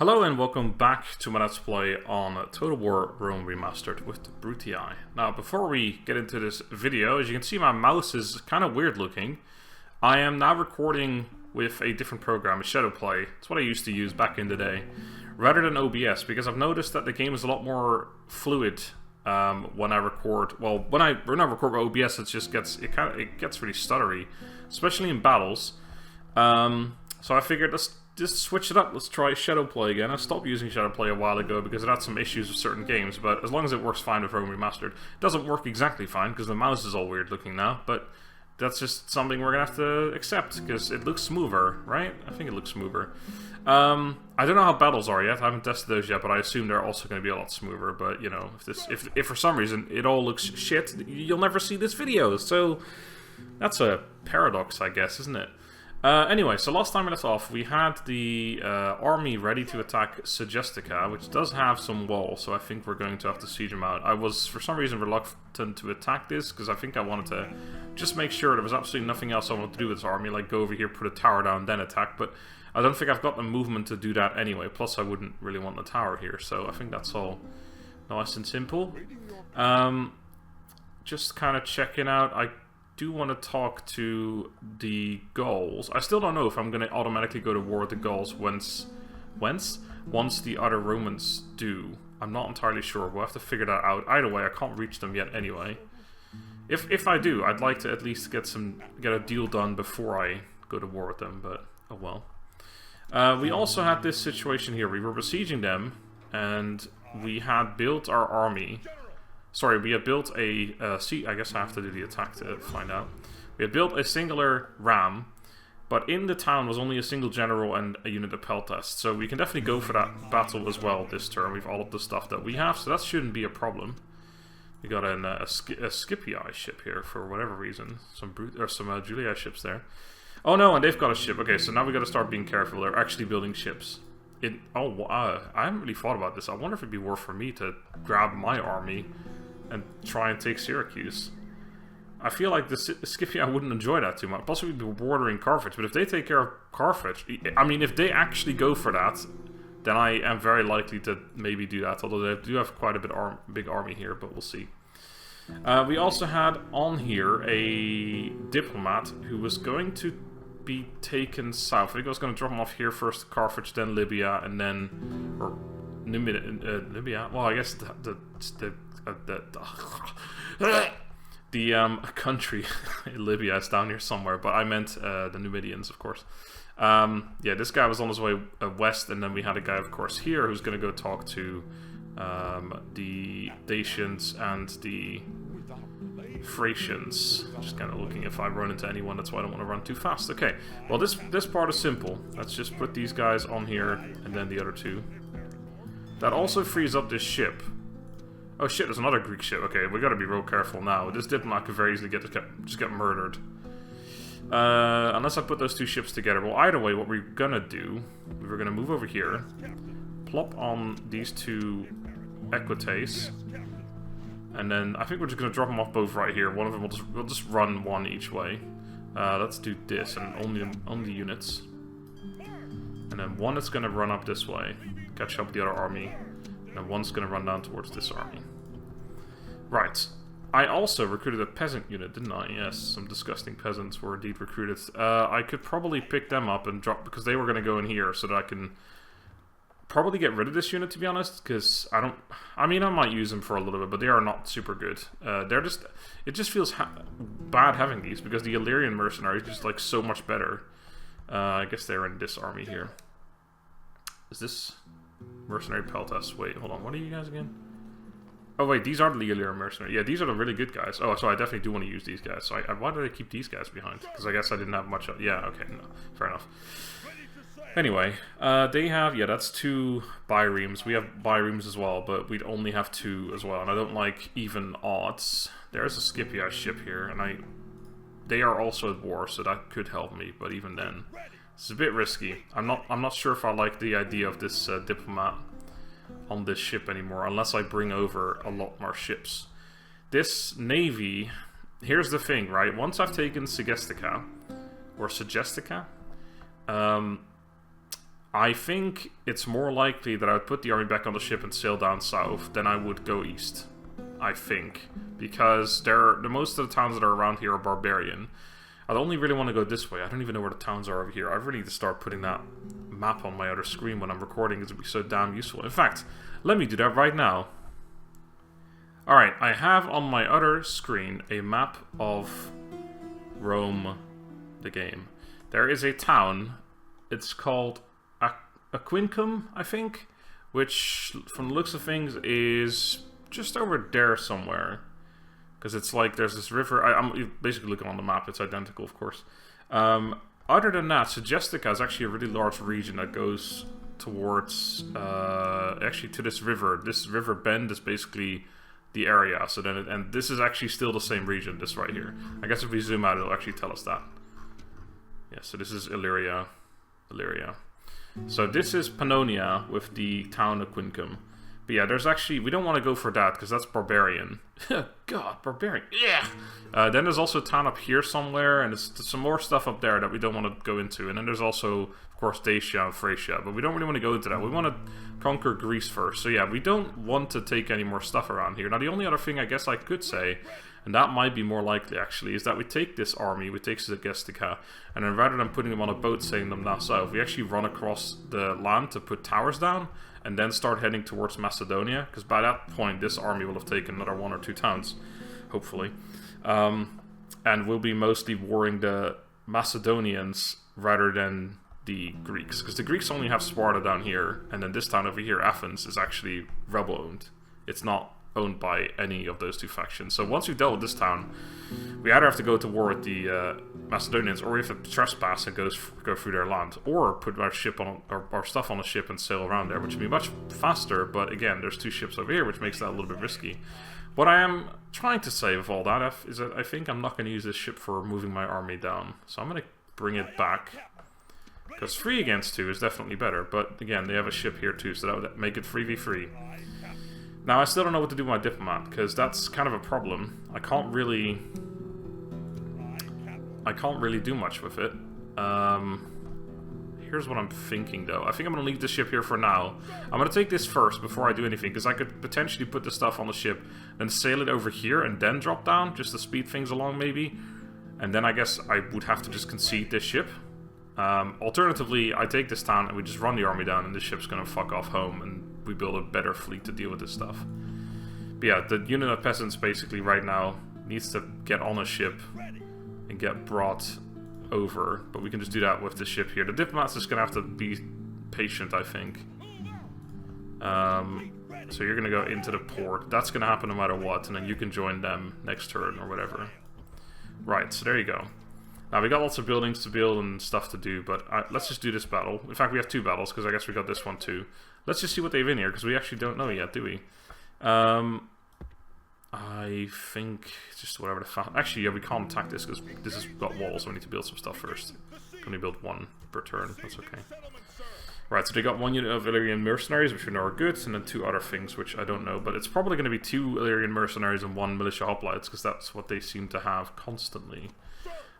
Hello and welcome back to my Let's Play on Total War Rome Remastered with the Brutii. Now, before we get into this video, as you can see, my mouse is kind of weird looking. I am now recording with a different program, a Shadowplay. It's what I used to use back in the day, rather than OBS, because I've noticed that the game is a lot more fluid when I record. Well, when I record with OBS, it just gets it gets really stuttery, especially in battles. So I figured let's just switch it up. Let's try Shadowplay again. I stopped using Shadowplay a while ago because it had some issues with certain games, but as long as it works fine with Rome Remastered. It doesn't work exactly fine because the mouse is all weird looking now, but that's just something we're gonna have to accept because it looks smoother, right? I think it looks smoother. I don't know how battles are yet. I haven't tested those yet, but I assume they're also going to be a lot smoother. But you know, if for some reason it all looks shit, you'll never see this video. So that's a paradox, I guess, isn't it? Anyway, so last time we left off, we had the army ready to attack Segestica, which does have some walls, so I think we're going to have to siege them out. I was, for some reason, reluctant to attack this, because I think I wanted to just make sure there was absolutely nothing else I wanted to do with this army, like go over here, put a tower down, then attack, but I don't think I've got the movement to do that anyway, plus I wouldn't really want the tower here, so I think that's all nice and simple. Just kind of checking out, I do want to talk to the Gauls. I still don't know if I'm going to automatically go to war with the Gauls once the other Romans do. I'm not entirely sure. We'll have to figure that out. Either way, I can't reach them yet anyway. If I do, I'd like to at least get a deal done before I go to war with them, but oh well. We also had this situation here. We were besieging them, and we had built our army. Sorry, we had built a... I guess I have to do the attack to find out. We had built a singular ram, but in the town was only a single general and a unit of peltast. So we can definitely go for that battle as well this turn. We've all of the stuff that we have, so that shouldn't be a problem. We got a Scipii ship here for whatever reason. Some Julii ships there. Oh no, and they've got a ship. Okay, so now we got to start being careful. They're actually building ships. I haven't really thought about this. I wonder if it'd be worth for me to grab my army and try and take Syracuse. I feel like the Scipii wouldn't enjoy that too much. Plus we'd be bordering Carthage, but if they take care of Carthage, I mean, if they actually go for that, then I am very likely to maybe do that, although they do have quite a big army here, but we'll see. We also had on here a diplomat who was going to be taken south. I think I was going to drop him off here first, Carthage, then Libya, and then... or Libya? Well, I guess the country Libya is down here somewhere, but I meant the Numidians, of course. Yeah, this guy was on his way west, and then we had a guy, of course, here who's going to go talk to the Dacians and the Thracians. Just kind of looking if I run into anyone, that's why I don't want to run too fast. Okay, well this part is simple. Let's just put these guys on here, and then the other two. That also frees up this ship. Oh shit, there's another Greek ship. Okay, we gotta be real careful now. This diplomat could very easily just get murdered. Unless I put those two ships together. Well, either way, what we're gonna do, we're gonna move over here, plop on these two Equites, and then I think we're just gonna drop them off both right here. One of them we'll just run one each way. Let's do this, and only units. And then one is gonna run up this way, catch up with the other army, and one's gonna run down towards this army. Right. I also recruited a peasant unit, didn't I? Yes, some disgusting peasants were indeed recruited. I could probably pick them up and drop, because they were gonna go in here, so that I can probably get rid of this unit, to be honest, because I mean, I might use them for a little bit, but they are not super good. It just feels bad having these, because the Illyrian mercenaries are just, like, so much better. I guess they're in this army here. Is this mercenary peltas? Wait, hold on. What are you guys again? Oh wait, these are the Illyrian mercenaries. Yeah, these are the really good guys. Oh, so I definitely do want to use these guys. So why did I keep these guys behind? Because I guess I didn't have much. Yeah, okay, no, fair enough. Anyway, they have, yeah, that's two biremes. We have biremes as well, but we'd only have two as well. And I don't like even odds. There's a Scipii ship here, and they are also at war, so that could help me. But even then, it's a bit risky. I'm not sure if I like the idea of this diplomat on this ship anymore, unless I bring over a lot more ships. This navy, here's the thing, right? Once I've taken Segestica, or Segestica, I think it's more likely that I would put the army back on the ship and sail down south than I would go east. I think. Because the most of the towns that are around here are barbarian. I'd only really want to go this way. I don't even know where the towns are over here. I really need to start putting that map on my other screen when I'm recording, because it would be so damn useful. In fact, let me do that right now. Alright, I have on my other screen a map of Rome, the game. There is a town, it's called Aquincum, I think, which, from the looks of things, is just over there somewhere. Because it's like, there's this river, I'm basically looking on the map, it's identical, of course. Other than that, Sugestica is actually a really large region that goes towards, actually to this river. This river bend is basically the area, so then and this is actually still the same region, this right here. I guess if we zoom out, it'll actually tell us that. Yeah, so this is Illyria. So this is Pannonia with the town of Aquincum. But yeah, there's actually, we don't want to go for that, because that's Barbarian. God, Barbarian. Yeah! Then there's also a town up here somewhere, and there's some more stuff up there that we don't want to go into. And then there's also, of course, Dacia and Thracia, but we don't really want to go into that. We want to conquer Greece first. So yeah, we don't want to take any more stuff around here. Now, the only other thing I guess I could say, and that might be more likely actually, is that we take this army, we take Sugestica, and then rather than putting them on a boat sailing them down south, we actually run across the land to put towers down, and then start heading towards Macedonia, because by that point this army will have taken another 1 or 2 towns, hopefully. And we'll be mostly warring the Macedonians rather than the Greeks, because the Greeks only have Sparta down here, and then this town over here, Athens, is actually rebel-owned. It's not owned by any of those 2 factions. So once we've dealt with this town, we either have to go to war with the Macedonians, or we have to trespass and go through their land, or put our ship on our stuff on a ship and sail around there, which would be much faster. But again, there's 2 ships over here, which makes that a little bit risky. What I am trying to say with all that is that I think I'm not going to use this ship for moving my army down, so I'm going to bring it back, because 3 against 2 is definitely better. But again, they have a ship here too, so that would make it 3v3. Now, I still don't know what to do with my diplomat, because that's kind of a problem. I can't really do much with it. Here's what I'm thinking, though. I think I'm going to leave the ship here for now. I'm going to take this first before I do anything, because I could potentially put the stuff on the ship, then sail it over here, and then drop down, just to speed things along, maybe. And then I guess I would have to just concede this ship. Alternatively, I take this town, and we just run the army down, and this ship's going to fuck off home, and we build a better fleet to deal with this stuff. But yeah, the unit of peasants basically right now needs to get on a ship and get brought over, but we can just do that with the ship here. The diplomat's just gonna have to be patient, I think. So you're gonna go into the port. That's gonna happen no matter what, and then you can join them next turn or whatever. Right, so there you go. Now we got lots of buildings to build and stuff to do, but let's just do this battle. In fact, we have 2 battles, because I guess we got this one too. Let's just see what they have in here, because we actually don't know yet, do we? I think just whatever the actually, yeah, we can't attack this, because this has got walls, so we need to build some stuff first. Can only build 1 per turn, that's okay. Right, so they got 1 unit of Illyrian mercenaries, which we know are good, and then 2 other things, which I don't know, but it's probably going to be 2 Illyrian mercenaries and 1 militia hoplites, because that's what they seem to have constantly.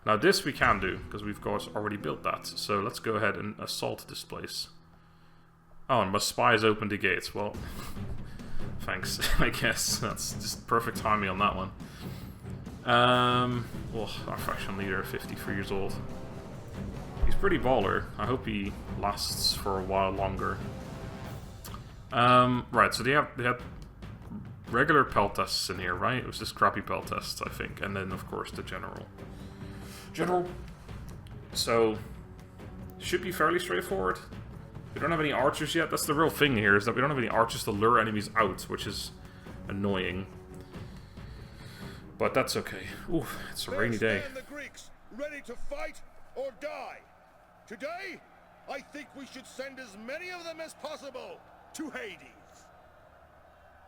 Now this we can do, because we've of course already built that, so let's go ahead and assault this place. Oh, and my spies opened the gates. Well, thanks, I guess. That's just perfect timing on that one. Well, our faction leader, 53 years old. He's pretty baller. I hope he lasts for a while longer. Right, so they had regular pelt tests in here, right? It was just crappy pelt tests, I think. And then, of course, the general. So, should be fairly straightforward. We don't have any archers yet. That's the real thing here, is that we don't have any archers to lure enemies out, which is annoying. But that's okay. Ooh, it's a rainy day. The Greeks, ready to fight or die. Today, I think we should send as many of them as possible to Hades.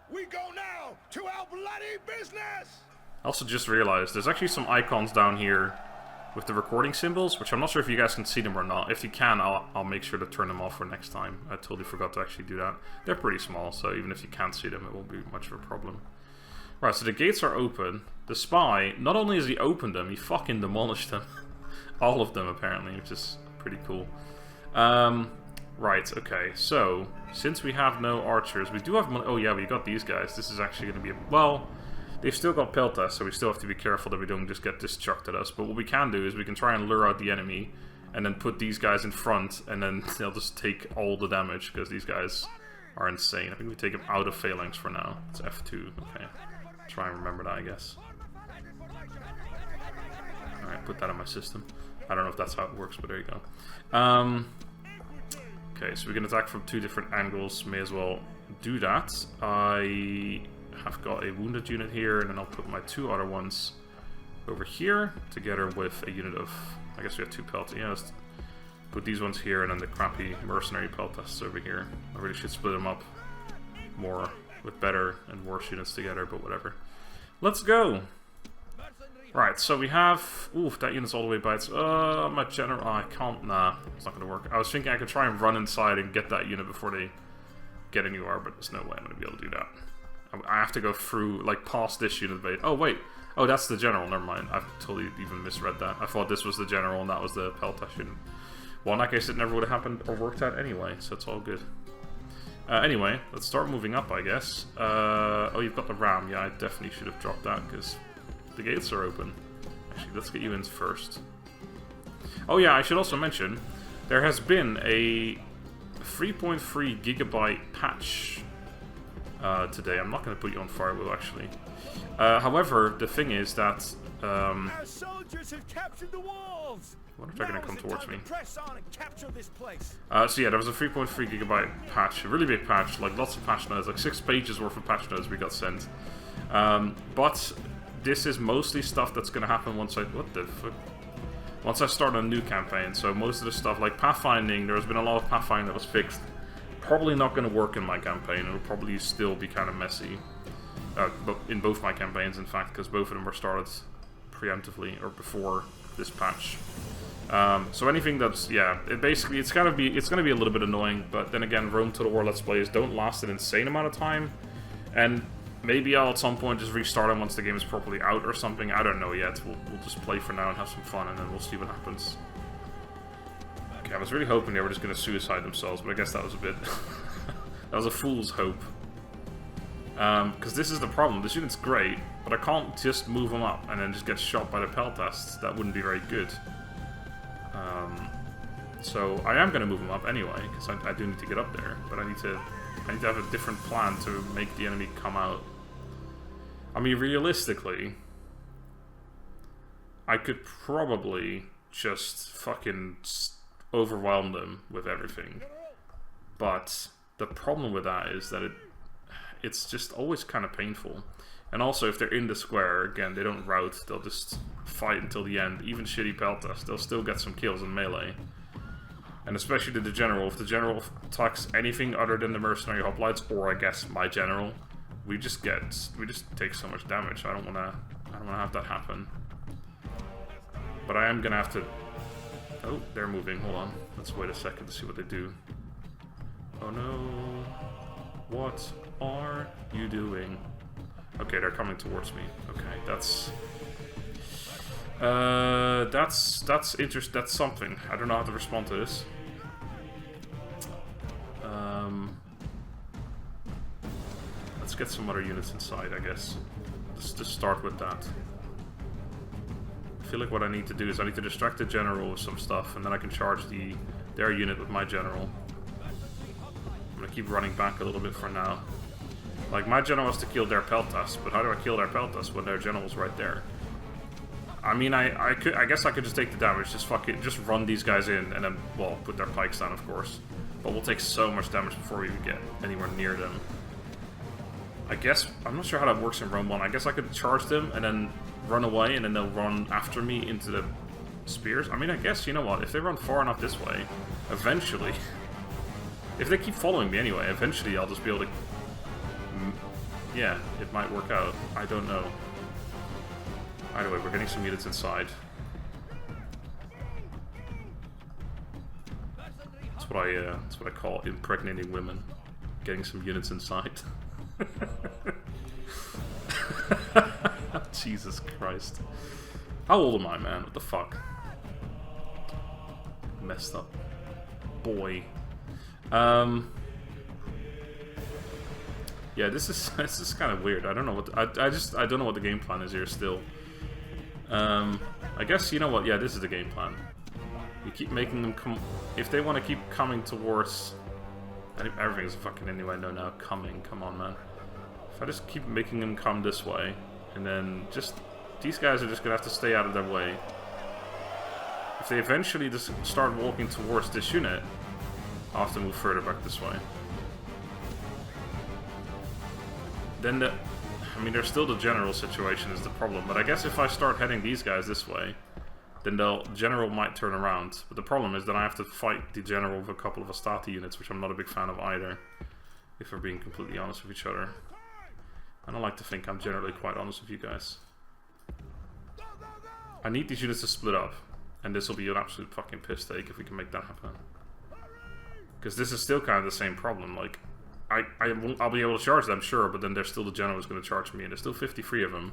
We go now to our bloody business! I also just realized there's actually some icons down here with the recording symbols, which I'm not sure if you guys can see them or not. If you can, I'll make sure to turn them off for next time. I totally forgot to actually do that. They're pretty small, so even if you can't see them, it won't be much of a problem. Right, so the gates are open. The spy, not only has he opened them, he fucking demolished them. All of them, apparently, which is pretty cool. Right, okay, so, since we have no archers, we do have... Oh yeah, we got these guys. This is actually going to be a... Well, they've still got peltas, so we still have to be careful that we don't just get this chucked at us. But what we can do is we can try and lure out the enemy, and then put these guys in front, and then they'll just take all the damage, because these guys are insane. I think we take them out of phalanx for now. It's F2, okay. Try and remember that, I guess. Alright, put that in my system. I don't know if that's how it works, but there you go. Okay, so we can attack from 2 different angles. May as well do that. I have got a wounded unit here, and then I'll put my 2 other ones over here, together with a unit of... I guess we have 2 peltas. Yeah, let's put these ones here, and then the crappy mercenary peltas over here. I really should split them up more with better and worse units together, but whatever. Let's go! Right, so we have... Oof, that unit's all the way by its... my general... Oh, I can't... Nah, it's not going to work. I was thinking I could try and run inside and get that unit before they get anywhere, but there's no way I'm going to be able to do that. I have to go through, like, past this unit. Oh, wait. Oh, that's the general. Never mind. I've totally even misread that. I thought this was the general and that was the peltash unit. Well, in that case, it never would have happened or worked out anyway, so it's all good. Anyway, let's start moving up, I guess. Oh, you've got the ram. Yeah, I definitely should have dropped that, because... the gates are open. Actually, let's get you in first. Oh yeah, I should also mention, there has been a 3.3 gigabyte patch today. I'm not going to put you on firewall, actually. However, the thing is that... Our soldiers have captured the walls! I wonder if they're going to come towards me. Press on and capture this place. So yeah, there was a 3.3 gigabyte patch, a really big patch, like lots of patch notes, like 6 pages worth of patch notes we got sent. But... this is mostly stuff that's going to happen once I... What the fuck? Once I start a new campaign. So most of the stuff, like pathfinding, there's been a lot of pathfinding that was fixed. Probably not going to work in my campaign. It'll probably still be kind of messy. But in both my campaigns, in fact, because both of them were started preemptively, or before this patch. So anything that's... yeah, it's going to be a little bit annoying, but then again, Rome Total War Let's Plays don't last an insane amount of time. And... maybe I'll at some point just restart them once the game is properly out or something. I don't know yet. We'll just play for now and have some fun, and then we'll see what happens. Okay, I was really hoping they were just going to suicide themselves, but I guess that was a bit... that was a fool's hope. Because this is the problem. This unit's great, but I can't just move them up and then just get shot by the peltasts. That wouldn't be very good. So I am going to move them up anyway, because I do need to get up there, but I need to have a different plan to make the enemy come out. I mean, realistically, I could probably just fucking overwhelm them with everything. But the problem with that is that it's just always kind of painful. And also, if they're in the square, again, they don't rout, they'll just fight until the end. Even shitty peltas, they'll still get some kills in melee. And especially the general, if the general attacks anything other than the mercenary hoplites, or I guess my general, we just take so much damage. I don't wanna have that happen. But I am gonna have to... oh, they're moving, hold on. Let's wait a second to see what they do. Oh no. What are you doing? Okay, they're coming towards me. Okay, that's that's something. I don't know how to respond to this. Let's get some other units inside, I guess. Just start with that. I feel like what I need to do is I need to distract the general with some stuff, and then I can charge their unit with my general. I'm gonna keep running back a little bit for now. Like, my general has to kill their peltas, but how do I kill their peltas when their general's right there? I mean, I guess I could just take the damage, just run these guys in, and then, well, put their pikes down, of course. But we'll take so much damage before we even get anywhere near them. I guess, I'm not sure how that works in Rome 1. I guess I could charge them, and then run away, and then they'll run after me into the spears. I mean, I guess, you know what, if they run far enough this way, eventually, if they keep following me anyway, eventually I'll just be able to... yeah, it might work out. I don't know. Either way, we're getting some units inside. That's what I call impregnating women. Getting some units inside. Jesus Christ. How old am I, man? What the fuck? Messed up. Boy. Yeah, this is kind of weird. I don't know what I don't know what the game plan is here still. I guess you know what? Yeah, this is the game plan. You keep making them come. If they want to keep coming towards, everything's fucking anyway. No, now coming. Come on, man. If I just keep making them come this way, and then just these guys are just gonna have to stay out of their way. If they eventually just start walking towards this unit, I'll have to move further back this way. Then I mean, there's still the general situation is the problem, but I guess if I start heading these guys this way, then the general might turn around. But the problem is that I have to fight the general with a couple of Astati units, which I'm not a big fan of either, if we're being completely honest with each other. I don't like to think I'm generally quite honest with you guys. I need these units to split up, and this will be an absolute fucking piss take if we can make that happen. Because this is still kind of the same problem, like, I'll be able to charge them, sure, but then there's still the general who's going to charge me, and there's still 53 of them.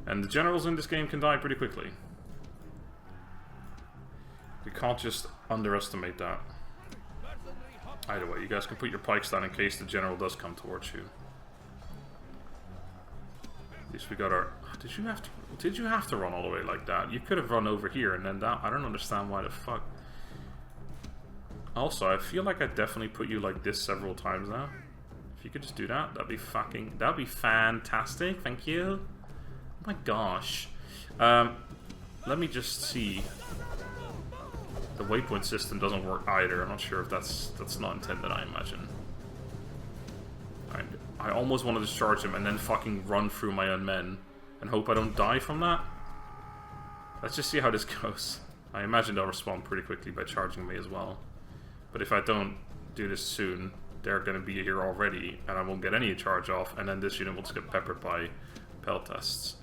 And the generals in this game can die pretty quickly. We can't just underestimate that. Either way, you guys can put your pikes down in case the general does come towards you. At least we got our... Did you have to run all the way like that? You could have run over here and then that... I don't understand why the fuck... Also, I feel like I definitely put you like this several times now. If you could just do that, that'd be fantastic. Thank you. Oh my gosh. Let me just see. The waypoint system doesn't work either. I'm not sure if that's not intended, I imagine. I almost want to discharge him and then fucking run through my own men and hope I don't die from that. Let's just see how this goes. I imagine they'll respond pretty quickly by charging me as well. But if I don't do this soon, they're going to be here already, and I won't get any charge off, and then this unit will just get peppered by peltests.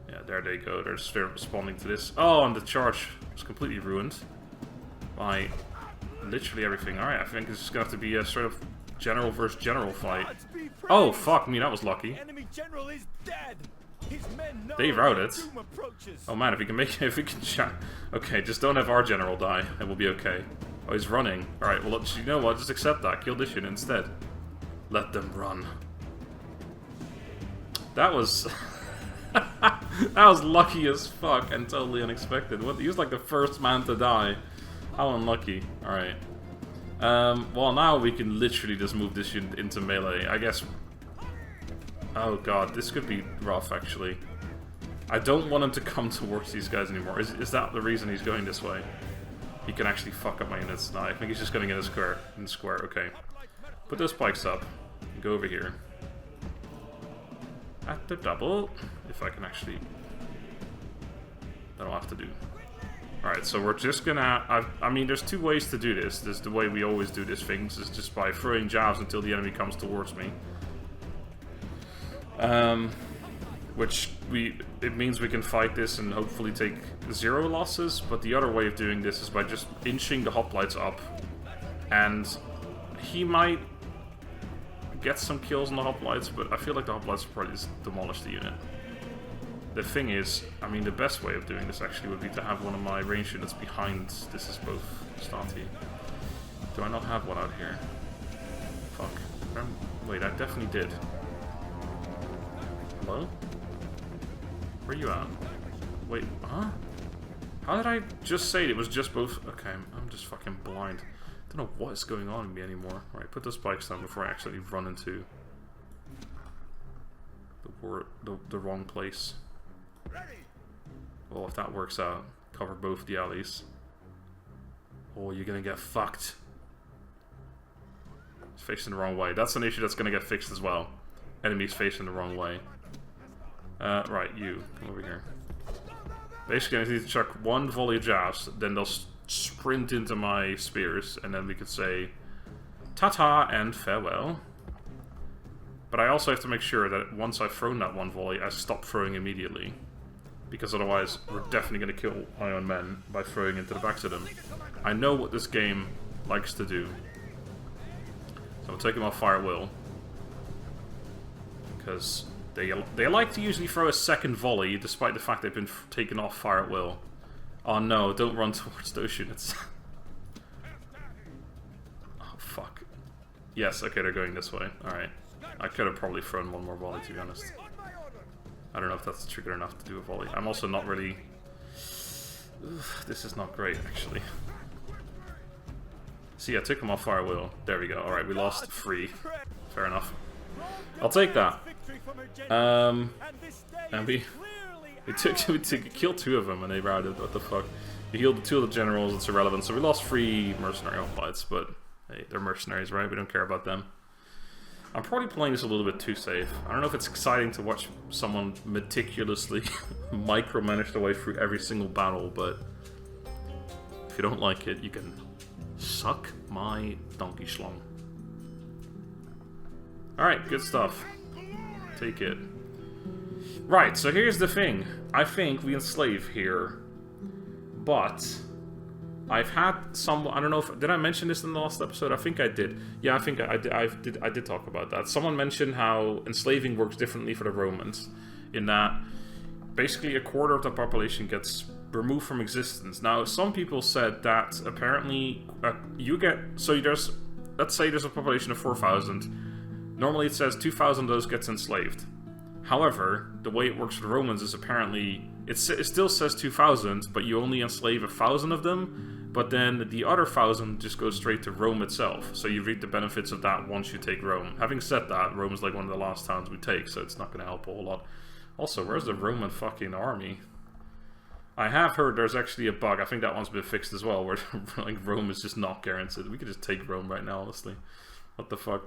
Yeah, there they go. They're just responding to this. Oh, and the charge was completely ruined by literally everything. Alright, I think it's just going to have to be a sort of general versus general fight. Oh, fuck me, that was lucky. Enemy general is dead. His men know They routed. doom approaches. Oh man, if we can shot. Okay, just don't have our general die, and we'll be okay. Oh, he's running. Alright, well, you know what? Just accept that. Kill this unit instead. Let them run. That was... that was lucky as fuck and totally unexpected. He was like the first man to die. How unlucky. Alright. Well, now we can literally just move this unit into melee. I guess... Oh god, this could be rough, actually. I don't want him to come towards these guys anymore. Is that the reason he's going this way? He can actually fuck up my units. No, I think he's just going in a square. In the square, okay. Put those spikes up. Go over here. At the double. If I can actually... That'll have to do. Alright, so we're just gonna... I mean, there's two ways to do this. This is the way we always do these things. Is just by throwing jabs until the enemy comes towards me. Which it means we can fight this and hopefully take 0 losses, but the other way of doing this is by just inching the hoplites up, and he might get some kills on the hoplites, but I feel like the hoplites will probably just demolish the unit. The thing is, I mean, the best way of doing this actually would be to have one of my range units behind. This is both Stati. Do I not have one out here? Fuck. Wait, I definitely did. Hello? Where you at? Wait, huh? How did I just say it was just both? Okay, I'm just fucking blind. I don't know what is going on with me anymore. Alright, put the spikes down before I actually run into the wrong place. Well, if that works out, cover both the alleys. Oh, you're gonna get fucked. It's facing the wrong way. That's an issue that's gonna get fixed as well. Enemies facing the wrong way. Right, you. Come over here. Basically, I need to chuck one volley of jabs, then they'll sprint into my spears, and then we could say ta-ta and farewell. But I also have to make sure that once I've thrown that one volley, I stop throwing immediately. Because otherwise, we're definitely going to kill my own men by throwing into the backs of them. I know what this game likes to do. So I'm taking off fire will. Because they like to usually throw a second volley, despite the fact they've been taken off fire at will. Oh no, don't run towards those units. Oh Yes, okay, they're going this way. Alright. I could have probably thrown one more volley, to be honest. I don't know if that's trigger enough to do a volley. I'm also not really... This is not great, actually. See, I took him off fire wheel. There we go. Alright, we lost 3. Fair enough. I'll take that. And we killed 2 of them and they routed. What the fuck? We healed 2 of the generals, it's irrelevant. So we lost 3 mercenary hoplites, but hey, they're mercenaries, right? We don't care about them. I'm probably playing this a little bit too safe. I don't know if it's exciting to watch someone meticulously micromanage their way through every single battle, but if you don't like it, you can suck my donkey schlong. Alright, good stuff. Take it. Right, so here's the thing. I think we enslave here, but I've had some... I don't know if... Did I mention this in the last episode? I think I did. Yeah, I think I did talk about that. Someone mentioned how enslaving works differently for the Romans, in that basically a quarter of the population gets removed from existence. Now, some people said that apparently you get... So there's... Let's say there's a population of 4,000. Normally it says 2,000 of those gets enslaved. However, the way it works for the Romans is apparently... It still says 2,000, but you only enslave 1,000 of them, but then the other 1,000 just goes straight to Rome itself, so you reap the benefits of that once you take Rome. Having said that, Rome is like one of the last towns we take, so it's not going to help a whole lot. Also, where's the Roman fucking army? I have heard there's actually a bug, I think that one's been fixed as well, where like Rome is just not guaranteed. We could just take Rome right now, honestly. What the fuck?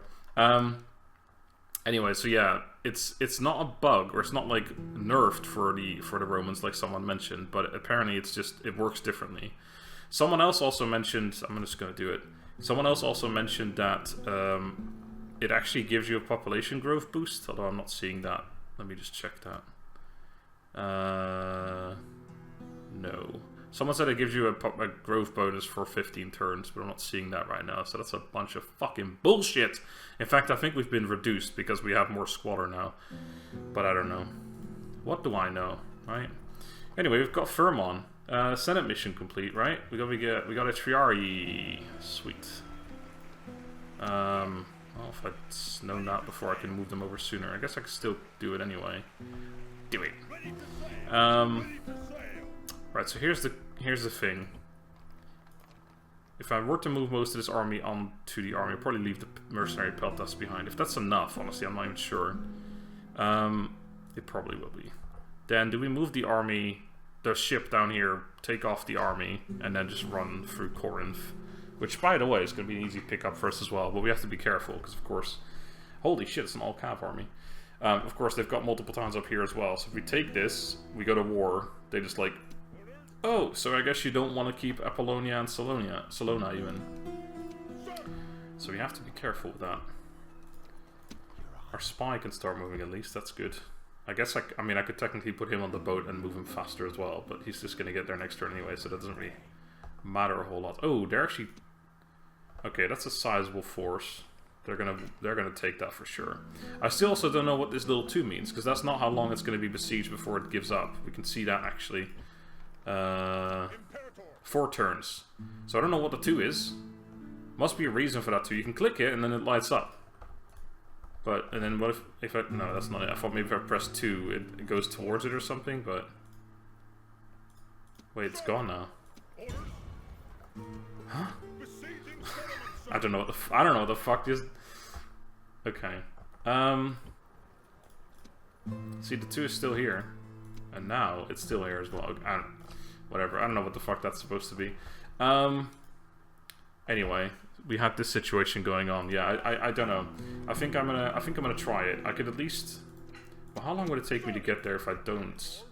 Anyway, so yeah, it's not a bug, or it's not like nerfed for the Romans like someone mentioned, but apparently it's just, it works differently. Someone else also mentioned, I'm just going to do it, someone else also mentioned that it actually gives you a population growth boost, although I'm not seeing that. Let me just check that. No. Someone said it gives you a growth bonus for 15 turns, but I'm not seeing that right now, so that's a bunch of fucking bullshit. In fact, I think we've been reduced because we have more squatter now. But I don't know. What do I know, right? Anyway, we've got Firmon. Senate mission complete, right? We got a Triari. Sweet. Well, if I'd known that before, I can move them over sooner. I guess I could still do it anyway. Do it. Right, so here's the thing. If I were to move most of this army onto the army, I'd probably leave the mercenary peltas behind. If that's enough, honestly, I'm not even sure. It probably will be. Then do we move the army, the ship down here, take off the army, and then just run through Corinth? Which, by the way, is going to be an easy pickup for us as well, but we have to be careful, because of course... Holy shit, it's an all-cav army. Of course, they've got multiple towns up here as well, so if we take this, we go to war, they just like... Oh, so I guess you don't want to keep Apollonia and Salona even. So we have to be careful with that. Our spy can start moving at least, that's good. I guess I mean I could technically put him on the boat and move him faster as well, but he's just going to get there next turn anyway, so that doesn't really matter a whole lot. Oh, they're actually... Okay, that's a sizable force. They're gonna take that for sure. I still also don't know what this little 2 means, because that's not how long it's going to be besieged before it gives up. We can see that actually. 4 turns. So I don't know what the 2 is. Must be a reason for that 2. You can click it and then it lights up. But, and then what if I... No, that's not it. I thought maybe if I press 2, it goes towards it or something, but... Wait, it's gone now. Huh? I don't know what the I don't know what the fuck is... Okay. See, the 2 is still here. And now it's still here as well. Whatever. I don't know what the fuck that's supposed to be. Anyway, we had this situation going on. Yeah, I don't know. I think I'm gonna try it. I could at least... Well, how long would it take me to get there if I don't?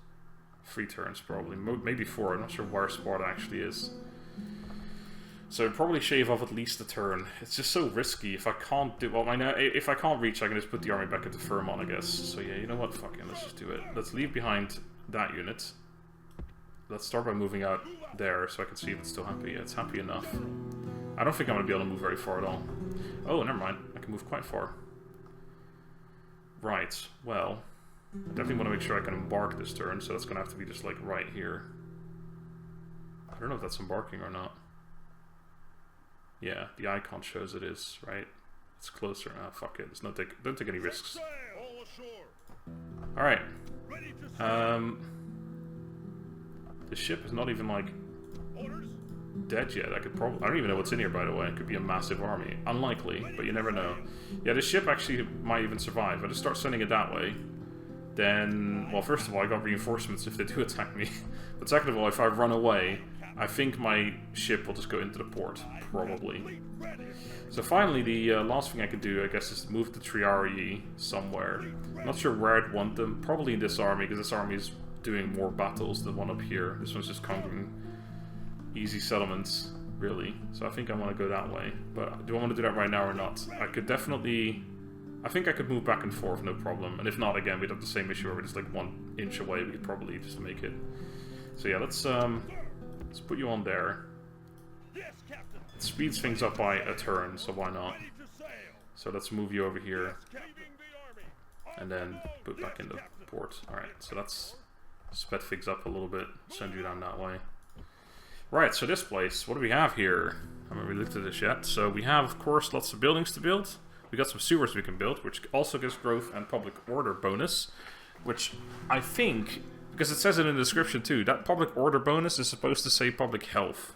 3 turns probably. Maybe 4. I'm not sure where Sparta actually is. So I'd probably shave off at least a turn. It's just so risky. If I can't do... Well, if I can't reach, I can just put the army back into Firmon, I guess. So yeah, you know what? Fuck it. Let's just do it. Let's leave behind that unit. Let's start by moving out there so I can see if it's still happy. Yeah, it's happy enough. I don't think I'm going to be able to move very far at all. Oh, never mind. I can move quite far. Right. Well, I definitely want to make sure I can embark this turn, so that's going to have to be just like right here. I don't know if that's embarking or not. Yeah, the icon shows it is, right? It's closer. Ah, fuck it. There's no don't take any risks. All ashore. Alright. Ready to sail. The ship is not even, like, Orders. dead yet. I don't even know what's in here, by the way. It could be a massive army. Unlikely, but you never know. Yeah, the ship actually might even survive. If I just start sending it that way, then, well, first of all, I got reinforcements if they do attack me. But second of all, if I run away, I think my ship will just go into the port, probably. So finally, the last thing I could do, I guess, is move the Triarii somewhere. I'm not sure where I'd want them. Probably in this army, because this army is doing more battles than one up here. This one's just conquering easy settlements, really. So I think I want to go that way. But do I want to do that right now or not? I could definitely... I think I could move back and forth, no problem. And if not, again, we'd have the same issue where we're just like 1 inch away. We could probably just make it. So yeah, let's put you on there. Yes, Captain. It speeds things up by a turn, so why not? Ready to sail. So let's move you over here, Leaving the army. and then put back in the port. Alright, so let's sped things up a little bit, send you down that way. Right, so this place, what do we have here? I haven't really looked at this yet. So we have, of course, lots of buildings to build. We got some sewers we can build, which also gives growth and public order bonus. Which I think, because it says it in the description too, that public order bonus is supposed to say public health.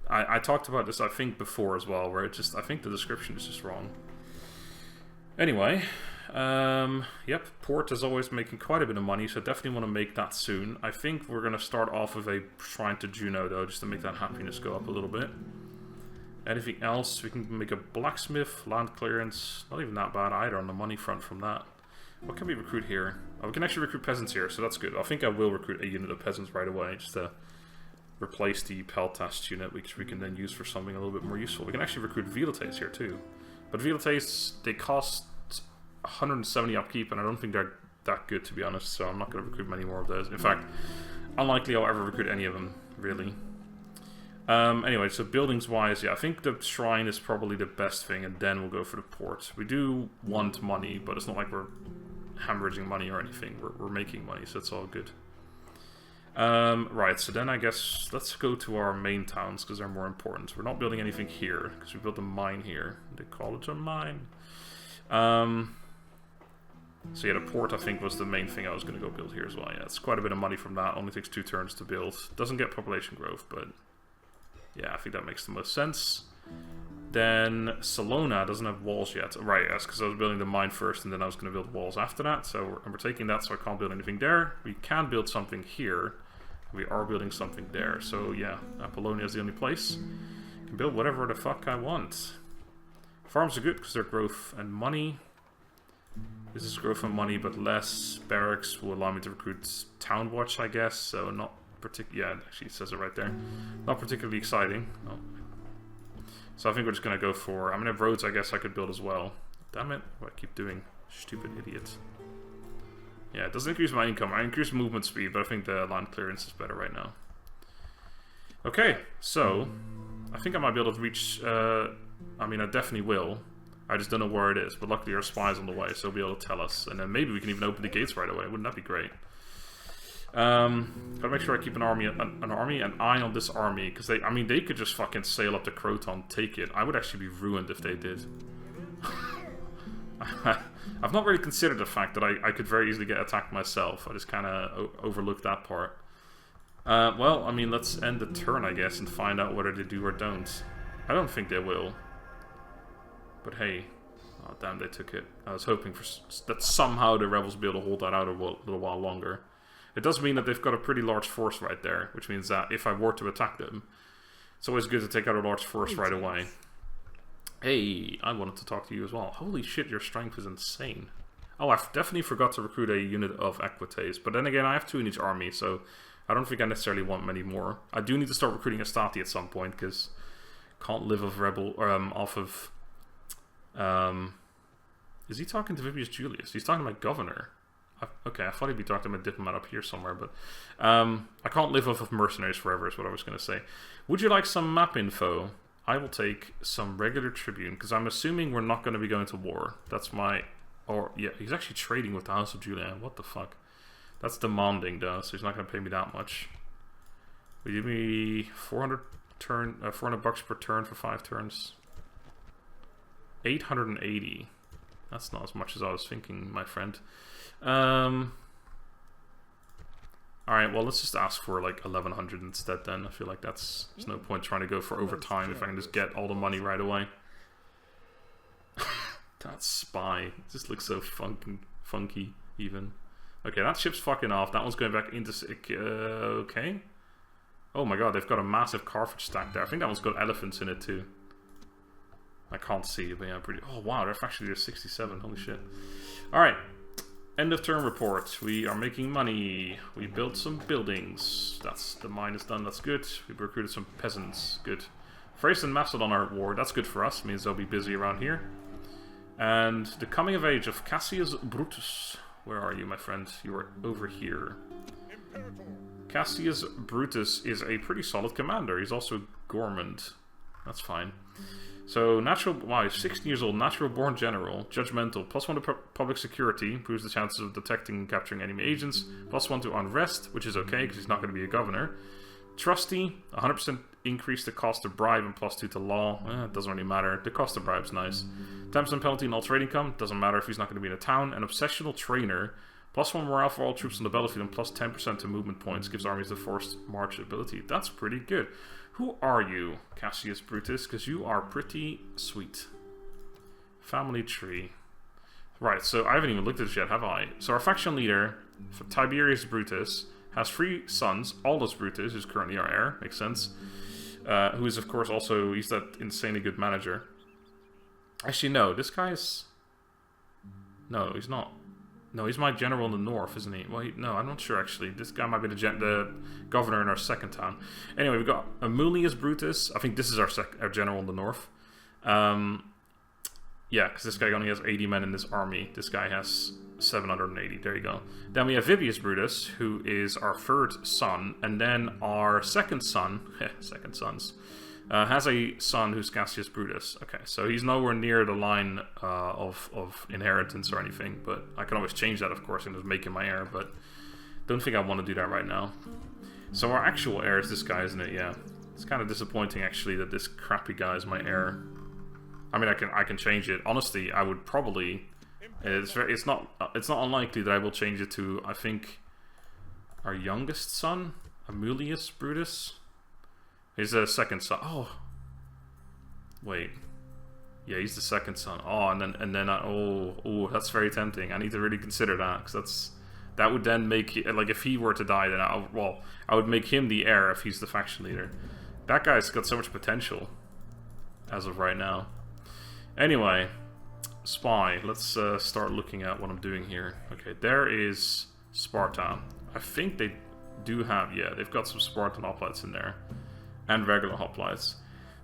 I talked about this, I think, before as well, where it just, I think the description is just wrong. Anyway, yep, port is always making quite a bit of money, so definitely want to make that soon. I think we're going to start off with a shrine to Juno, though, just to make that happiness go up a little bit. Anything else? We can make a blacksmith, land clearance. Not even that bad either on the money front from that. What can we recruit here? Oh, we can actually recruit peasants here, so that's good. I think I will recruit a unit of peasants right away, just to replace the Peltast unit, which we can then use for something a little bit more useful. We can actually recruit Velites here too. But Velites, they cost 170 upkeep, and I don't think they're that good, to be honest, so I'm not going to recruit many more of those. In fact, unlikely I'll ever recruit any of them, really. Anyway, so buildings-wise, yeah, I think the shrine is probably the best thing, and then we'll go for the port. We do want money, but it's not like we're hemorrhaging money or anything. We're making money, so it's all good. Right, so then I guess let's go to our main towns, because they're more important. We're not building anything here, because we built a mine here. They call it a mine. So yeah, the port, I think, was the main thing I was going to go build here as well. Yeah, it's quite a bit of money from that. Only takes 2 turns to build. Doesn't get population growth, but yeah, I think that makes the most sense. Then Salona doesn't have walls yet. Right, yes, because I was building the mine first, and then I was going to build walls after that. So we're taking that, so I can't build anything there. We can build something here. We are building something there. So yeah, Apollonia is the only place. I can build whatever the fuck I want. Farms are good because they're growth and money. This is growth and money, but less. Barracks will allow me to recruit Town Watch, I guess. So not particularly. Yeah, actually, it says it right there. Not particularly exciting. Oh. So I think we're just gonna go for. I mean, if roads, I guess I could build as well. Damn it! What I keep doing, stupid idiot. Yeah, it doesn't increase my income. I increase movement speed, but I think the land clearance is better right now. Okay, so I think I might be able to reach. I mean, I definitely will. I just don't know where it is, but luckily our spy's on the way, so he'll be able to tell us. And then maybe we can even open the gates right away. Wouldn't that be great? Gotta make sure I keep an eye on this army, because they, I mean, they could just fucking sail up to Croton, take it. I would actually be ruined if they did. I've not really considered the fact that I could very easily get attacked myself. I just kind of overlooked that part. Well, I mean, let's end the turn, I guess, and find out whether they do or don't. I don't think they will. But hey, oh damn, they took it. I was hoping for that somehow the rebels will be able to hold that out a little while longer. It does mean that they've got a pretty large force right there, which means that if I were to attack them, it's always good to take out a large force right away. Hey, I wanted to talk to you as well. Holy shit, your strength is insane. Oh, I definitely forgot to recruit a unit of Equites, but then again, I have 2 in each army, so I don't think I necessarily want many more. I do need to start recruiting Astati at some point, because can't live off off of. Is he talking to Vibius Julius? He's talking to my governor. Okay, I thought he'd be talking to my diplomat up here somewhere, but I can't live off of mercenaries forever is what I was going to say. Would you like some map info? I will take some regular tribune, because I'm assuming we're not going to be going to war. That's my... Or, yeah, he's actually trading with the House of Julian. What the fuck? That's demanding, though, so he's not going to pay me that much. Will you give me 400 bucks per turn for 5 turns? 880. That's not as much as I was thinking, my friend. Alright, well, let's just ask for like 1100 instead then. I feel like there's no point trying to go for overtime if I can just get all the money right away. That spy. It just looks so funky, even. Okay, that ship's fucking off. That one's going back into... okay. Oh my god, they've got a massive Carthage stack there. I think that one's got elephants in it too. I can't see, but yeah, pretty... Oh wow, they're actually 67. Holy shit. Alright. End of turn report. We are making money. We built some buildings. The mine is done. That's good. We recruited some peasants. Good. Thrace and Macedon are at war. That's good for us. Means they'll be busy around here. And the coming of age of Cassius Brutus. Where are you, my friend? You are over here. Cassius Brutus is a pretty solid commander. He's also gourmand. That's fine. So, natural... Wow, he's 16 years old. Natural-born general. Judgmental. +1 to public security. Improves the chances of detecting and capturing enemy agents. +1 to unrest, which is okay, because he's not going to be a governor. Trusty. 100% increase the cost of bribe and +2 to law. It doesn't really matter. The cost of bribe's nice. 10% penalty and all trade income. Doesn't matter if he's not going to be in a town. An obsessional trainer. +1 morale for all troops on the battlefield and +10% to movement points. Gives armies the forced march ability. That's pretty good. Who are you, Cassius Brutus? Because you are pretty sweet. Family tree. Right, so I haven't even looked at this yet, have I? So our faction leader, Tiberius Brutus, has 3 sons. Aulus Brutus, who's currently our heir. Makes sense. Who is, of course, also... He's that insanely good manager. Actually, no. This guy's... No, he's not. No, he's my general in the north, isn't he? Well, no, I'm not sure, actually. This guy might be the governor in our second town. Anyway, we've got Amulius Brutus. I think this is our general in the north. Yeah, because this guy only has 80 men in this army. This guy has 780. There you go. Then we have Vibius Brutus, who is our 3rd son. And then our second son... second sons... has a son who's Cassius Brutus. Okay, so he's nowhere near the line of inheritance or anything, but I can always change that, of course, and just make him my heir, but don't think I want to do that right now. So our actual heir is this guy, isn't it? Yeah. It's kind of disappointing, actually, that this crappy guy is my heir. I mean, I can change it. Honestly, I would probably... It's not unlikely that I will change it to, I think, our youngest son, Amulius Brutus. He's the second son. Oh, wait. Yeah, he's the second son. Oh, and then oh, that's very tempting. I need to really consider that, because that would then make, like, if he were to die, then I would make him the heir if he's the faction leader. That guy's got so much potential as of right now. Anyway, spy. Let's start looking at what I'm doing here. Okay, there is Sparta. I think they do have, yeah, they've got some Spartan hoplites in there. And regular hoplites.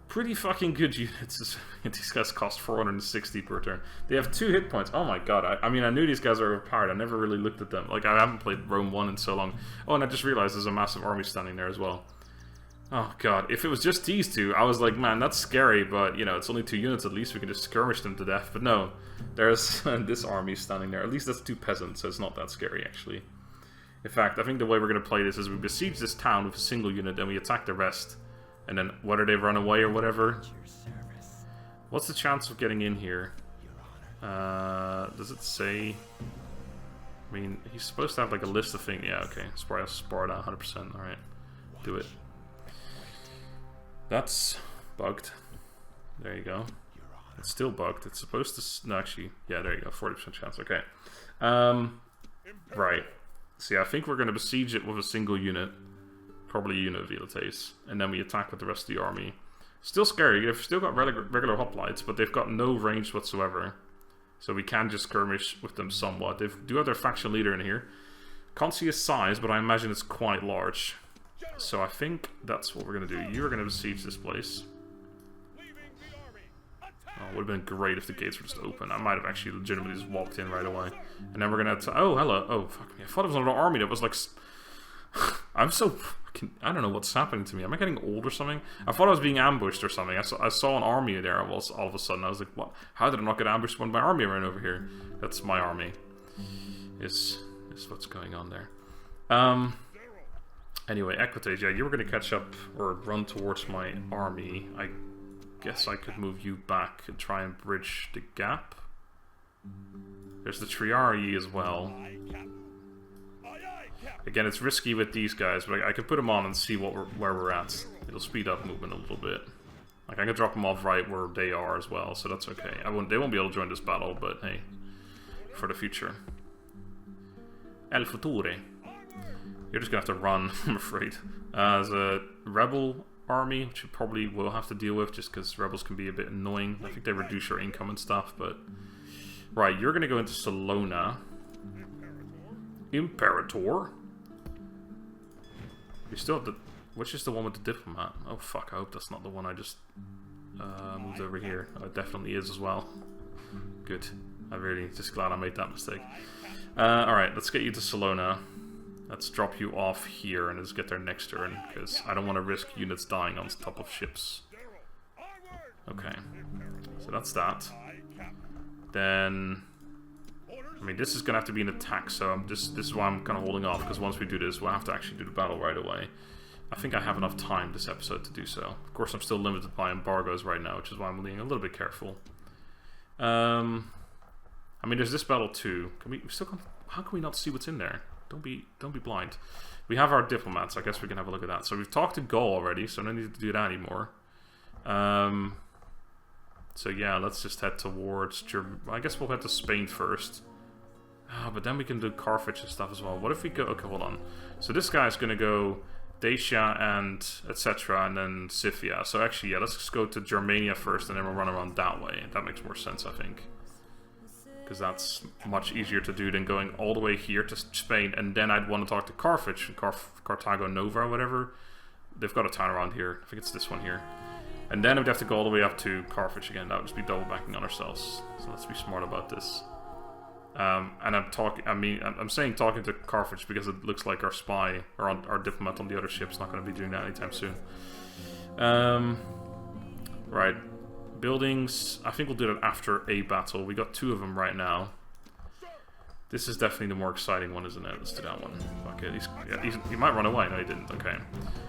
Pretty fucking good units. These guys cost 460 per turn. They have 2 hit points. Oh my god. I mean, I knew these guys are overpowered. I never really looked at them. Like, I haven't played Rome 1 in so long. Oh, and I just realized there's a massive army standing there as well. Oh god. If it was just these 2, I was like, man, that's scary, but, you know, it's only 2 units. At least we can just skirmish them to death. But no. There's this army standing there. At least that's 2 peasants, so it's not that scary, actually. In fact, I think the way we're going to play this is we besiege this town with a single unit, then we attack the rest. And then, whether they run away or whatever. What's the chance of getting in here? Does it say? I mean, he's supposed to have like a list of things. Yeah, okay. Sparta, 100%. Alright. Do it. That's bugged. There you go. It's still bugged. It's supposed to... No, actually... Yeah, there you go. 40% chance. Okay. Right. See, I think we're going to besiege it with a single unit. Probably a unit of Velites, and then we attack with the rest of the army. Still scary. They've still got regular hoplites, but they've got no range whatsoever. So we can just skirmish with them somewhat. They do have their faction leader in here. Can't see his size, but I imagine it's quite large. So I think that's what we're going to do. You're going to besiege this place. Oh, it would have been great if the gates were just open. I might have actually legitimately just walked in right away. And then we're going to... Oh, hello. Oh, fuck me. I thought it was another army that was like... I'm so fucking... I don't know what's happening to me. Am I getting old or something? I thought I was being ambushed or something. I saw an army there all of a sudden. I was like, what? How did I not get ambushed when my army ran over here? That's my army. Is what's going on there. Anyway, Equitage. Yeah, you were going to catch up or run towards my army. guess I could move you back and try and bridge the gap. There's the Triarii as well. Again, it's risky with these guys, but I could put them on and see where we're at. It'll speed up movement a little bit. Like, I could drop them off right where they are as well, so that's okay. They won't be able to join this battle, but hey, for the future. El futuro. You're just gonna have to run, I'm afraid. There's a rebel army, which you probably will have to deal with, just because rebels can be a bit annoying. I think they reduce your income and stuff, but... Right, you're gonna go into Salona. Imperator. You still have the... Which is the one with the diplomat? Oh fuck, I hope that's not the one I just moved over here. Oh, it definitely is as well. Good. I'm really just glad I made that mistake. Alright, let's get you to Salona. Let's drop you off here and let's get there next turn, because I don't want to risk units dying on top of ships. Okay. So that's that. Then... I mean, this is going to have to be an attack, so this is why I'm kind of holding off, because once we do this, we'll have to actually do the battle right away. I think I have enough time this episode to do so. Of course, I'm still limited by embargoes right now, which is why I'm being a little bit careful. I mean, there's this battle too. How can we not see what's in there? Don't be blind. We have our diplomats. I guess we can have a look at that. So we've talked to Gaul already, so no need to do that anymore. So yeah, let's just head towards Germany. I guess we'll head to Spain first. But then we can do Carthage and stuff as well. What if we go... Okay, hold on. So this guy's gonna go Dacia and etc. and then Scythia. So actually, yeah, let's just go to Germania first and then we'll run around that way. That makes more sense, I think. Because that's much easier to do than going all the way here to Spain, and then I'd want to talk to Carthage, Carthago Nova or whatever. They've got a town around here. I think it's this one here. And then we'd have to go all the way up to Carthage again. That would just be double backing on ourselves. So let's be smart about this. And I'm saying talking to Carthage because it looks like our spy or our diplomat on the other ship's not going to be doing that anytime soon. Right. Buildings, I think we'll do that after a battle. We got 2 of them right now. This is definitely the more exciting one, isn't it? Let's do that one. Fuck it. He might run away. No, he didn't. Okay.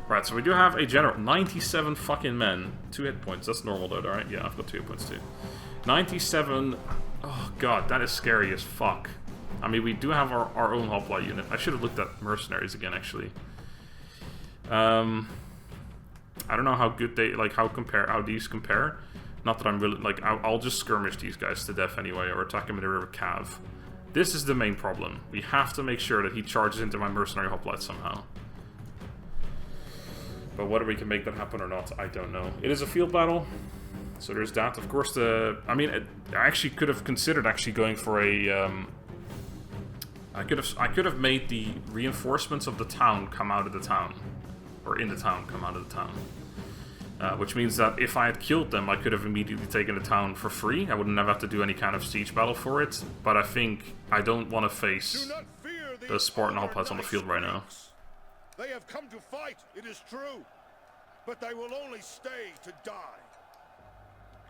Right, so we do have a general. 97 fucking men. 2 hit points. That's normal though, right? Yeah, I've got 2 hit points too. 97... Oh god, that is scary as fuck. I mean, we do have our own hoplite unit. I should have looked at mercenaries again, actually. I don't know how good they... Like, how these compare. Not that I'm really... Like, I'll just skirmish these guys to death anyway, or attack him in the River Cav. This is the main problem. We have to make sure that he charges into my mercenary hoplite somehow. But whether we can make that happen or not, I don't know. It is a field battle, so there's that. Of course, I actually could have considered actually going for a... I could have made the reinforcements of the town come out of the town. Or in the town come out of the town. Which means that if I had killed them, I could have immediately taken the town for free. I wouldn't have to do any kind of siege battle for it. But I think I don't want to face the Spartan hoplites on the field right now. They have come to fight, it is true. But they will only stay to die.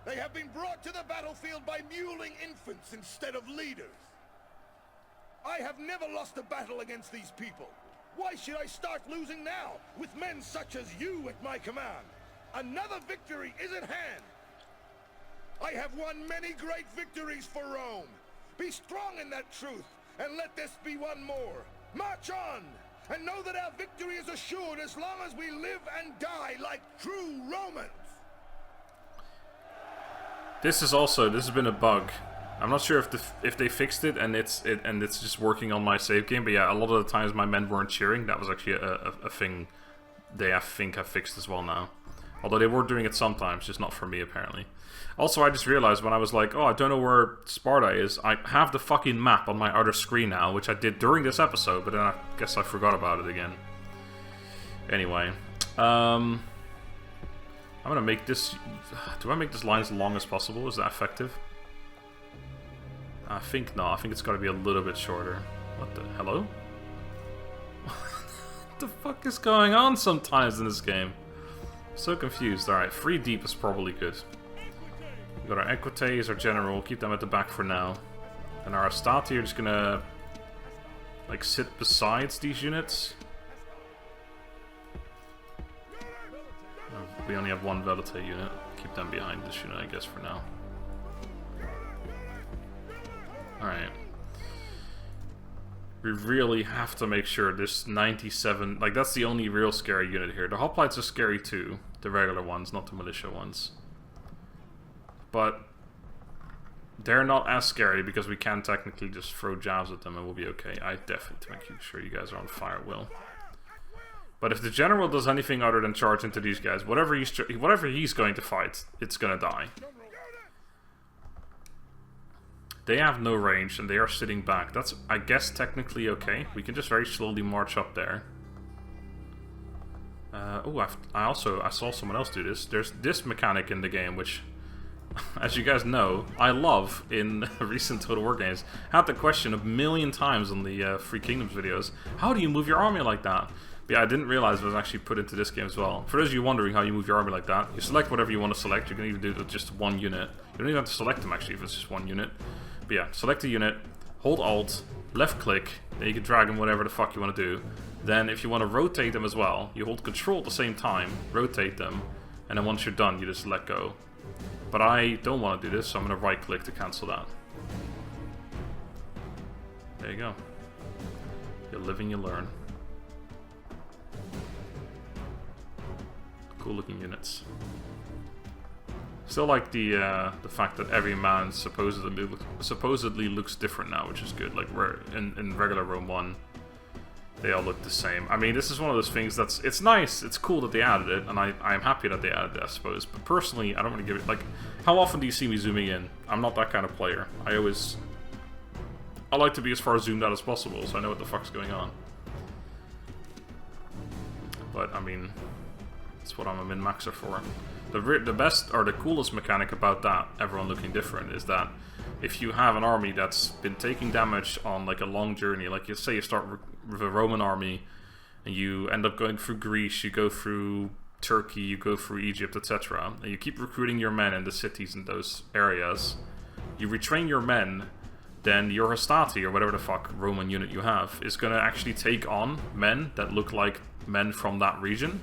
They have been brought to the battlefield by muling infants instead of leaders. I have never lost a battle against these people. Why should I start losing now, with men such as you at my command? Another victory is at hand. I have won many great victories for Rome. Be strong in that truth, and let this be one more. March on, and know that our victory is assured as long as we live and die like true Romans. This has been a bug. I'm not sure if they fixed it and it's just working on my save game, but yeah, a lot of the times my men weren't cheering. That was actually a thing they I think have fixed as well now. Although they were doing it sometimes, just not for me, apparently. Also, I just realized when I was like, oh, I don't know where Sparta is, I have the fucking map on my other screen now, which I did during this episode, but then I guess I forgot about it again. Anyway. I'm gonna make this... Do I make this line as long as possible? Is that effective? I think not. I think it's gotta be a little bit shorter. What the... Hello? What the fuck is going on sometimes in this game? So confused. Alright, 3 deep is probably good. We got our Equites, our general, keep them at the back for now. And our Astati are just gonna like sit besides these units. We only have 1 Velite unit. keep them behind this unit, I guess, for now. Alright. We really have to make sure this 97... Like, that's the only real scary unit here. The hoplites are scary too. The regular ones, not the militia ones. But they're not as scary because we can technically just throw jabs at them and we'll be okay. I definitely make sure you guys are on fire, Will. But if the general does anything other than charge into these guys, whatever he's going to fight, it's gonna die. They have no range and they are sitting back. That's, I guess, technically okay. We can just very slowly march up there. Oh, I saw someone else do this. There's this mechanic in the game, which, as you guys know, I love in recent Total War games. I had the question a million times on the Free Kingdoms videos. How do you move your army like that? But yeah, I didn't realize it was actually put into this game as well. For those of you wondering how you move your army like that, you select whatever you want to select. You can even do it with just one unit. You don't even have to select them actually if it's just one unit. But yeah, select a unit, hold Alt, left click, then you can drag them whatever the fuck you want to do. Then if you want to rotate them as well, you hold Control at the same time, rotate them, and then once you're done you just let go. But I don't want to do this, so I'm going to right click to cancel that. There you go. You live and you learn. Cool looking units. Still like the fact that every man supposedly looks different now, which is good. Like we're in regular Rome 1, they all look the same. I mean, this is one of those things it's nice, it's cool that they added it, and I'm happy that they added it, I suppose. But personally, I don't really give it, like, how often do you see me zooming in? I'm not that kind of player. I like to be as far zoomed out as possible, so I know what the fuck's going on. But, I mean, that's what I'm a min-maxer for. The best, or the coolest mechanic about that, everyone looking different, is that if you have an army that's been taking damage on like a long journey, like you say you start with a Roman army, and you end up going through Greece, you go through Turkey, you go through Egypt, etc., and you keep recruiting your men in the cities in those areas, you retrain your men, then your Hastati, or whatever the fuck Roman unit you have, is going to actually take on men that look like men from that region.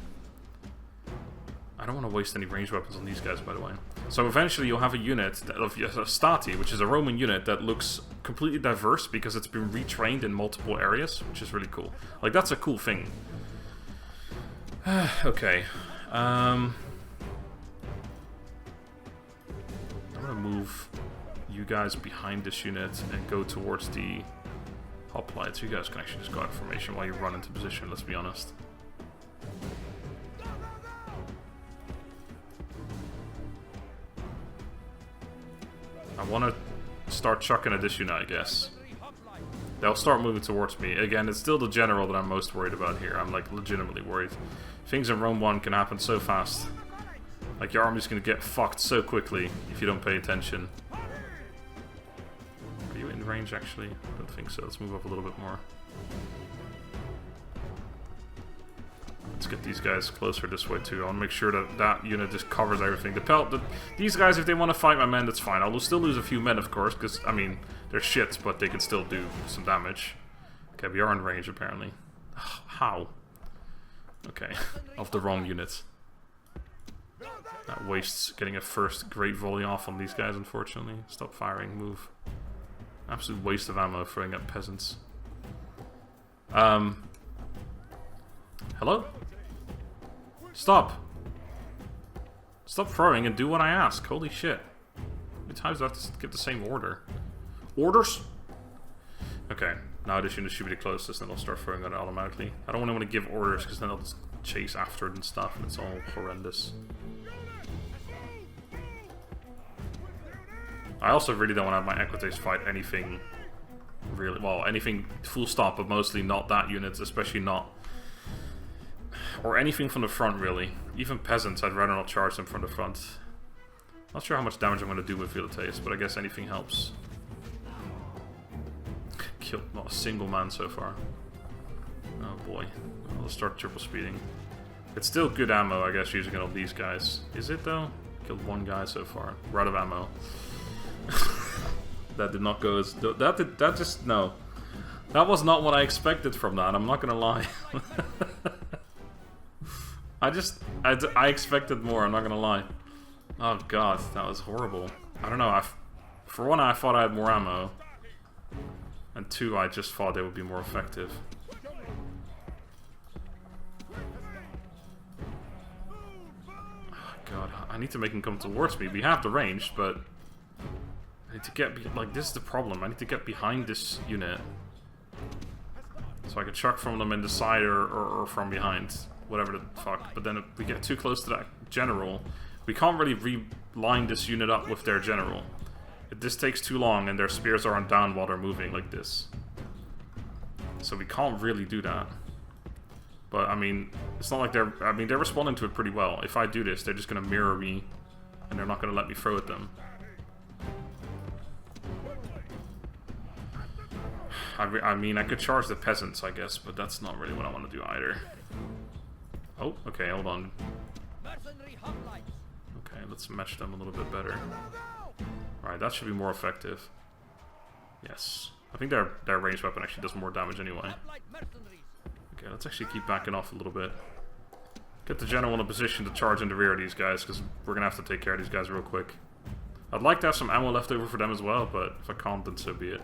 I don't want to waste any ranged weapons on these guys, by the way. So eventually you'll have a unit of Hastati, which is a Roman unit that looks completely diverse because it's been retrained in multiple areas, which is really cool. Like, that's a cool thing. Okay. I'm gonna move you guys behind this unit and go towards the hoplites. You guys can actually just go out of formation while you run into position, let's be honest. I want to start chucking at this unit, I guess. They'll start moving towards me. Again, it's still the general that I'm most worried about here. I'm, like, legitimately worried. Things in Rome 1 can happen so fast. Like, your army's gonna get fucked so quickly if you don't pay attention. Are you in range, actually? I don't think so. Let's move up a little bit more. Let's get these guys closer this way too. I want to make sure that that unit just covers everything. These guys, if they want to fight my men, that's fine. I'll still lose a few men, of course, because, I mean, they're shits, but they can still do some damage. Okay, we are in range, apparently. How? Okay, of the wrong unit. That wastes getting a first great volley off on these guys, unfortunately. Stop firing, move. Absolute waste of ammo throwing at peasants. Hello? Stop! Stop throwing and do what I ask. Holy shit. How many times do I have to give the same order? Orders? Okay, now this unit should be the closest, and I'll start throwing it automatically. I don't want to give orders, because then I'll just chase after it and stuff, and it's all horrendous. I also really don't want to have my Equites fight anything really, well, anything full stop, but mostly not that unit, especially not, or anything from the front, really. Even peasants, I'd rather not charge them from the front. Not sure how much damage I'm going to do with Velites, but I guess anything helps. Killed not a single man so far. Oh boy. I'll start triple speeding. It's still good ammo, I guess, using it on these guys. Is it, though? Killed one guy so far. We're out of ammo. That did not go as... That just... No. That was not what I expected from that, I'm not gonna lie. I expected more, I'm not gonna lie. Oh god, that was horrible. I don't know, for one I thought I had more ammo. And two, I just thought they would be more effective. Oh god, I need to make him come towards me. We have the range, but I need to get like, this is the problem. I need to get behind this unit so I can chuck from them in the side or from behind, whatever the fuck. But then if we get too close to that general, we can't really reline this unit up with their general. If this takes too long and their spears aren't down while they're moving like this. So we can't really do that. But I mean, it's not like they're responding to it pretty well. If I do this, they're just gonna mirror me and they're not gonna let me throw at them. I mean, I could charge the peasants, I guess, but that's not really what I want to do either. Oh, okay, hold on. Okay, let's match them a little bit better. Alright, that should be more effective. Yes. I think their ranged weapon actually does more damage anyway. Okay, let's actually keep backing off a little bit. Get the general in a position to charge in the rear of these guys, because we're going to have to take care of these guys real quick. I'd like to have some ammo left over for them as well, but if I can't, then so be it.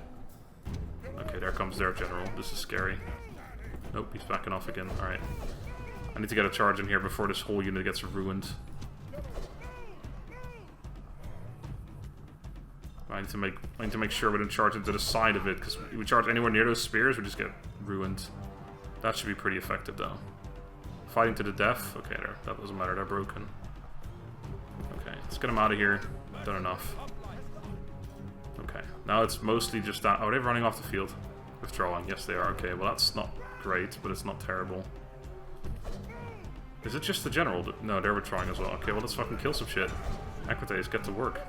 Okay, there comes their general. This is scary. Nope, he's backing off again. Alright. I need to get a charge in here before this whole unit gets ruined. I need to make sure we don't charge into the side of it, because if we charge anywhere near those spears, we just get ruined. That should be pretty effective, though. Fighting to the death? Okay, there. That doesn't matter. They're broken. Okay, let's get them out of here. Done enough. Okay, now it's mostly just that. Oh, they're running off the field. Withdrawing. Yes, they are. Okay, well, that's not great, but it's not terrible. Is it just the general? No, they're withdrawing as well. Okay, well, let's fucking kill some shit. Equites, get to work.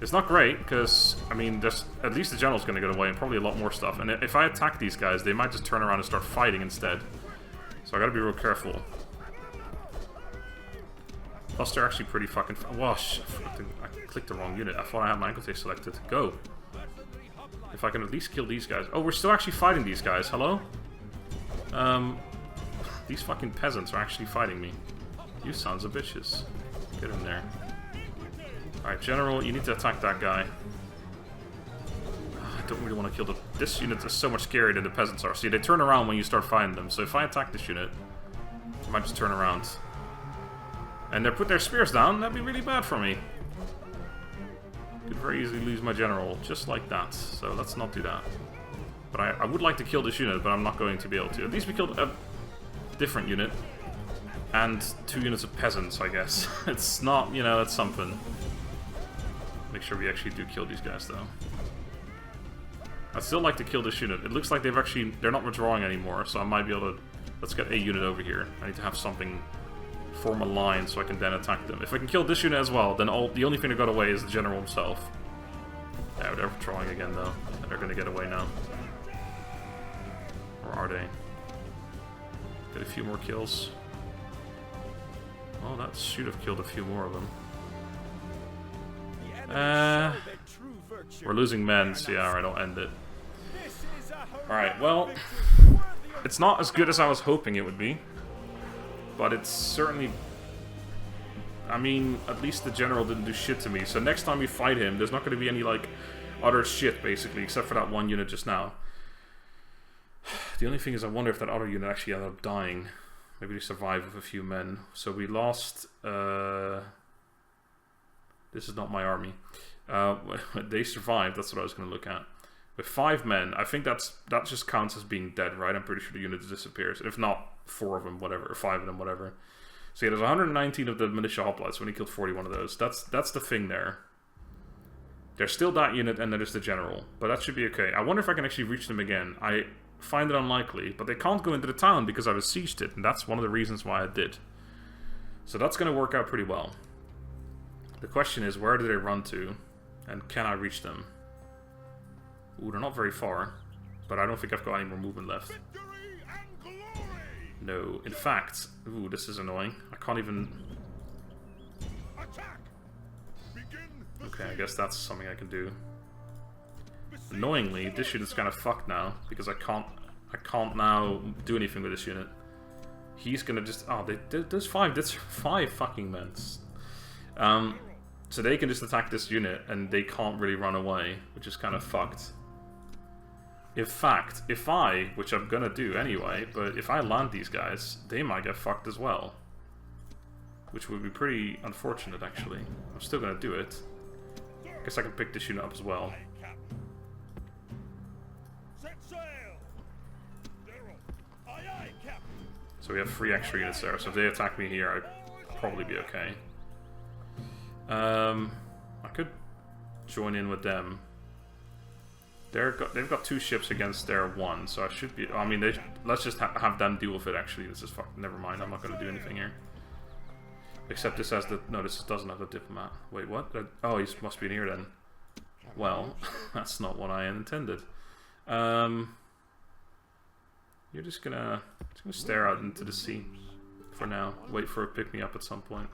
It's not great, because, I mean, there's, at least the general's going to get away, and probably a lot more stuff. And if I attack these guys, they might just turn around and start fighting instead. So I gotta be real careful. Plus, they're actually pretty fucking... Wash! I clicked the wrong unit. I thought I had my Equites selected. Go! If I can at least kill these guys. Oh, we're still actually fighting these guys. Hello? These fucking peasants are actually fighting me. You sons of bitches. Get in there. Alright, General, you need to attack that guy. I don't really want to kill the... This unit is so much scarier than the peasants are. See, they turn around when you start fighting them. So if I attack this unit, they might just turn around. And they put their spears down, that'd be really bad for me. Could very easily lose my General, just like that. So let's not do that. But I would like to kill this unit, but I'm not going to be able to. At least we killed a different unit. And 2 units of peasants, I guess. It's not, you know, it's something. Make sure we actually do kill these guys, though. I'd still like to kill this unit. It looks like they're not withdrawing anymore, so I might be able to... Let's get a unit over here. I need to have something... form a line so I can then attack them. If I can kill this unit as well, then the only thing that got away is the General himself. Yeah, they're withdrawing again, though. And they're gonna get away now. Or are they? Get a few more kills. Oh, that should have killed a few more of them. We're losing men, so yeah, alright, I'll end it. Alright, well, it's not as good as I was hoping it would be, but it's certainly... I mean, at least the General didn't do shit to me, so next time we fight him, there's not going to be any, like, utter shit, basically, except for that one unit just now. The only thing is, I wonder if that other unit actually ended up dying. Maybe they survived with a few men. So we lost... This is not my army. They survived, that's what I was going to look at. With 5 men, I think that just counts as being dead, right? I'm pretty sure the unit disappears. If not, 4 of them, whatever, or 5 of them, whatever. So yeah, there's 119 of the militia hoplites when he killed 41 of those. That's the thing there. There's still that unit, and there's the General. But that should be okay. I wonder if I can actually reach them again. I find it unlikely, but they can't go into the town because I besieged it, and that's one of the reasons why I did. So that's going to work out pretty well. The question is, where do they run to? And can I reach them? Ooh, they're not very far. But I don't think I've got any more movement left. No. In fact... Ooh, this is annoying. I can't even... Okay, I guess that's something I can do. Annoyingly, this unit's kind of fucked now. Because I can't now do anything with this unit. He's gonna just... Oh, there's 5. That's 5 fucking men. So they can just attack this unit, and they can't really run away, which is kind of fucked. In fact, if I, which I'm gonna do anyway, but if I land these guys, they might get fucked as well. Which would be pretty unfortunate, actually. I'm still gonna do it. Guess I can pick this unit up as well. So we have 3 extra units there, so if they attack me here, I'd probably be okay. I could join in with them. They've got 2 ships against their 1, so I should be... I mean, let's just have them deal with it, actually. This is fucking... Never mind, I'm not going to do anything here. Except this has the... No, this doesn't have the diplomat. Wait, what? Oh, he must be near then. Well, that's not what I intended. You're just gonna stare out into the sea for now. Wait for a pick-me-up at some point.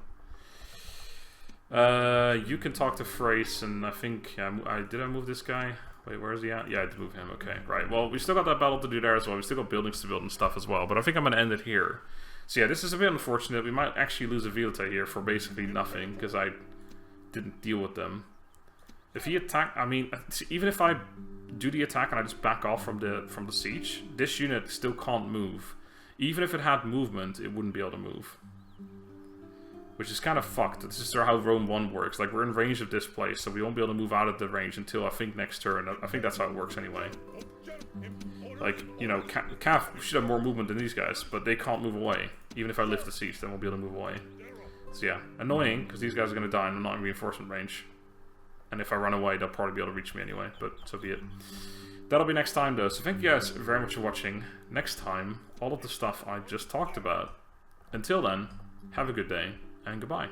You can talk to Frace, and I think... did I move this guy? Wait, where is he at? Yeah, I did move him. Okay, right. Well, we still got that battle to do there as well. We still got buildings to build and stuff as well. But I think I'm going to end it here. So yeah, this is a bit unfortunate. We might actually lose a Vilta here for basically nothing, because I didn't deal with them. If he attack... I mean, even if I do the attack and I just back off from the siege, this unit still can't move. Even if it had movement, it wouldn't be able to move. Which is kind of fucked. This is how Rome 1 works. Like, we're in range of this place, so we won't be able to move out of the range until, I think, next turn. I think that's how it works anyway. Like, you know, Cav should have more movement than these guys, but they can't move away. Even if I lift the siege, they won't be able to move away. So yeah, annoying, because these guys are going to die and I'm not in reinforcement range. And if I run away, they'll probably be able to reach me anyway, but so be it. That'll be next time, though. So thank you guys very much for watching. Next time, all of the stuff I just talked about. Until then, have a good day, and goodbye.